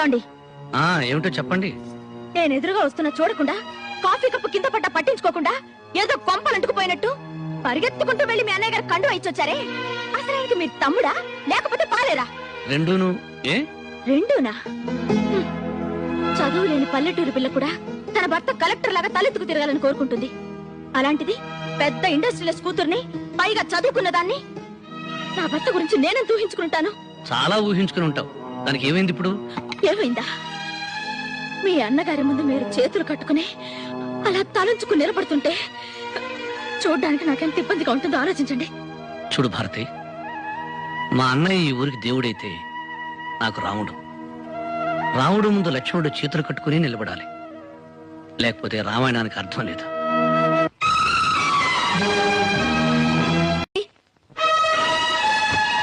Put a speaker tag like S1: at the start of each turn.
S1: ఏమండి?
S2: ఏమిటో చెప్పండి.
S1: నేను ఎదురుగా వస్తున్నా చూడకుండా, కాఫీ కప్పు కింద పడ్డా పట్టించుకోకుండా, ఏదో కొంపలంటుకుపోయినట్టు పరిగెత్తుకుంటూ వెళ్లి మీ అన్నయ్య గారు కండు ఇచ్చొచ్చారే, అసలు ఆయనకి మీరు తమ్ముడా లేకపోతే పాలేరా?
S2: రెండూను.
S1: రెండూనా? చదువు లేని పల్లెటూరు పిల్ల కూడా తన భర్త కలెక్టర్ లాగా తలెత్తుకు తిరగాలని కోరుకుంటుంది. అలాంటిది పెద్ద ఇండస్ట్రియలిస్ట్ కూతుర్ని, పైగా చదువుకున్న దాన్ని, నా భర్త గురించి నేనెంత ఊహించుకుంటాను?
S2: చాలా ఊహించుకుని ఉంటావు. దానికి ఏమైంది ఇప్పుడు?
S1: ఏమైందా? మీ అన్నగారి ముందు మీరు చేతులు కట్టుకుని అలా తలంచుకుని నిలబడుతుంటే చూడ్డానికి నాకెంత ఇబ్బందిగా ఉంటుందో ఆలోచించండి.
S2: చూడు భారతి, మా అన్నయ్య ఈ ఊరికి దేవుడైతే నాకు రాముడు. రాముడు ముందు లక్ష్మణుడు చేతులు కట్టుకుని నిలబడాలి, లేకపోతే రామాయణానికి అర్థం లేదు.